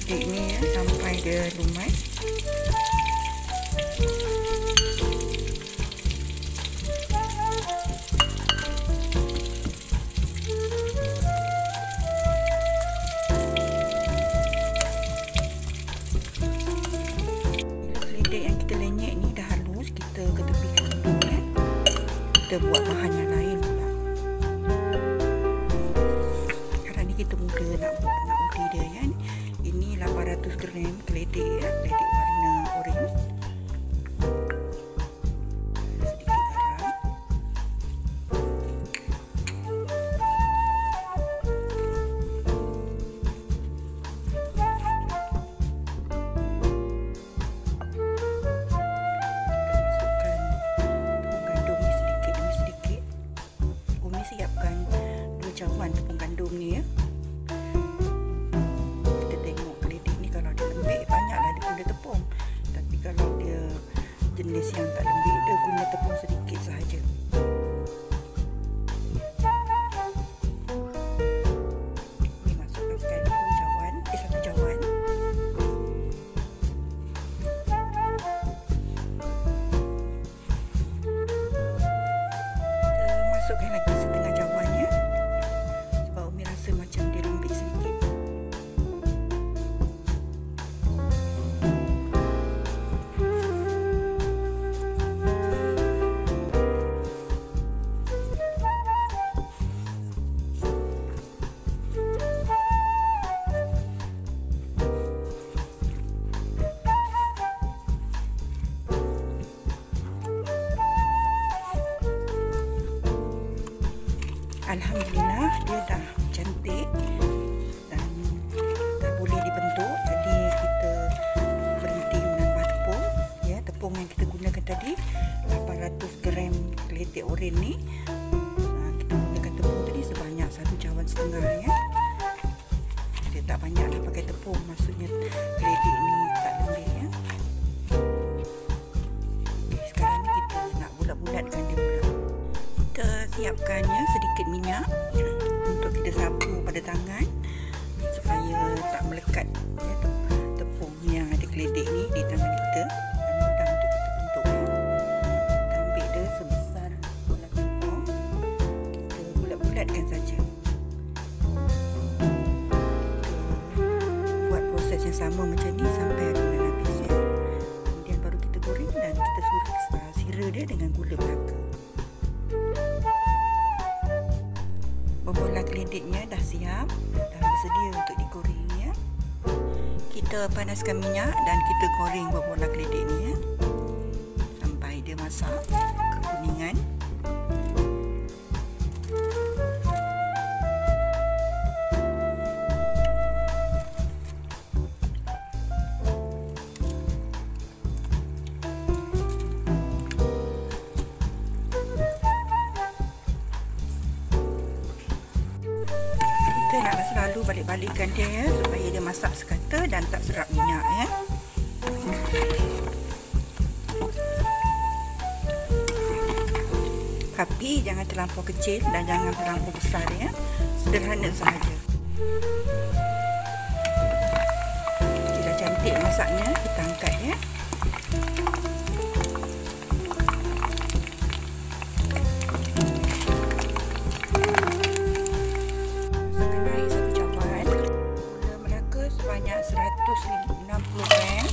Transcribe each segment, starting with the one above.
keledek ni ya, sampai dia lumat. Keledek yang kita lenyek ni dah halus, kita ketepikan dulu ya. Kita buat bahan yang lain pula. Sekarang ni kita mula nak undi dia ya. Ini 800 gram keledek ya, keledek warna oren. Sedikit garam. Siapkan 2 cawan tepung gandum ni ya. Kita tengok keledek ni kalau dia lembik banyaklah dia guna tepung. Tapi kalau dia jenis yang tak lembik dia guna tepung sedikit sahaja. Ni masukkan sekali 1 cawan. Masukkan lagi setengah cawan ya. Sebab Umi rasa macam dia lembik sedikit. Alhamdulillah dia dah cantik dan dah boleh dibentuk. Jadi kita berhenti menambah tepung ya. Tepung yang kita gunakan tadi 800 gram keledek oren ni, kita gunakan tepung tadi sebanyak 1,5 cawan ya. Dia tak banyaklah pakai tepung, maksudnya keledek ni tak lembik ya. Okay, sekarang ni kita nak bulat-bulatkan dia pula. Kita siapkan ya sedikit minyak untuk kita sapu pada tangan supaya tak melekat ya, tepung yang ada keledek ni di tangan kita, dan mudah untuk kita bentuk ya. Kita ambil dia sebesar bola pingpong, kita bulat-bulatkan saja. Kita buat proses yang sama macam ni sampai adonan habis ya. Kemudian baru kita goreng dan kita sira dia dengan gula Melaka. Bola keledeknya dah siap, dah bersedia untuk digoreng ya. Kita panaskan minyak dan kita goreng bola keledek ni ya, sampai dia masak kekuningan. Kita nak selalu balik-balikkan dia ya, supaya dia masak sekata dan tak serap minyak ya. Tapi jangan terlampau kecil dan jangan terlampau besar ya. Sederhana sahaja. Sudah cantik masaknya, kita angkat ya. Sebanyak 160 gram.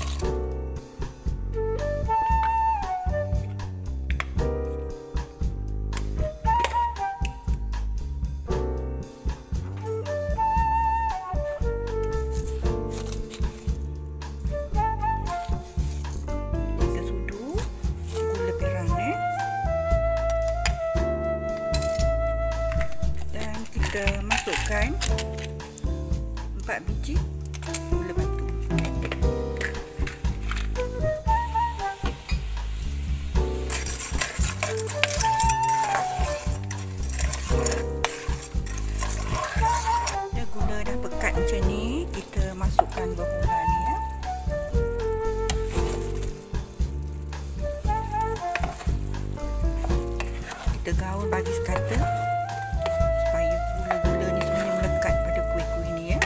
Kita sudu gula perang dan kita masukkan 4 biji gula batu. Gula dah pekat macam ni, kita masukkan bola ni ya. Kita gaul bagi sekata supaya gula-gula ni semuanya melekat pada kuih-kuih ni ya.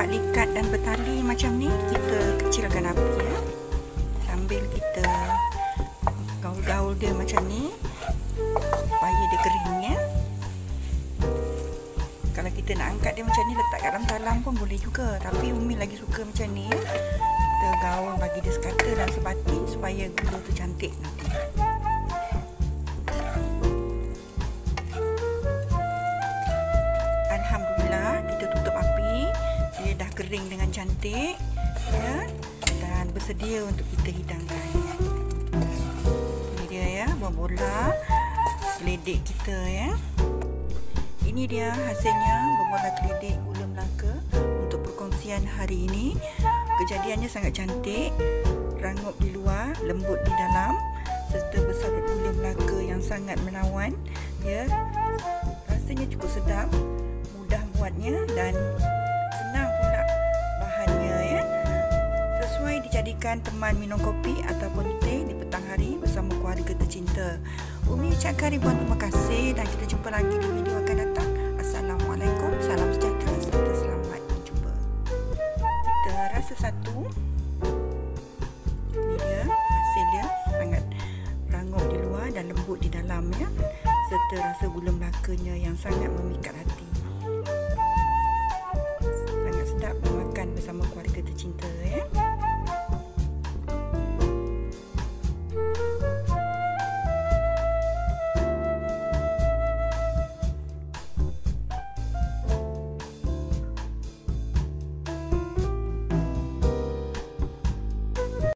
dapat likat dan bertali macam ni, kita kecilkan api ya. Sambil kita gaul-gaul dia macam ni supaya dia kering ya. Kalau kita nak angkat dia macam ni, letak kat dalam talam pun boleh juga, tapi Umi lagi suka macam ni ya. Kita gaul bagi dia sekata dan sebati supaya gula tu cantik nanti. Alhamdulillah, kita tutup api. Dia dah kering dengan cantik ya, dan bersedia untuk kita hidangkan. Ini dia ya, berbola keledek kita ya. Ini dia hasilnya, berbola keledek gula Melaka untuk perkongsian hari ini. Kejadiannya sangat cantik, rangup di luar, lembut di dalam, serta bersarut gula Melaka yang sangat menawan ya. Rasanya cukup sedap, mudah buatnya dan senang pula bahannya ya. Sesuai dijadikan teman minum kopi ataupun teh di petang hari bersama keluarga tercinta. Umi ucapkan ribuan terima kasih dan kita jumpa lagi di video akan datang. Assalamualaikum, salam sejahtera serta selamat berjumpa. Kita rasa satu. Ini dia hasil dia, sangat rangup di luar dan lembut di dalam ya, serta rasa gula Melakanya yang sangat memikat hati.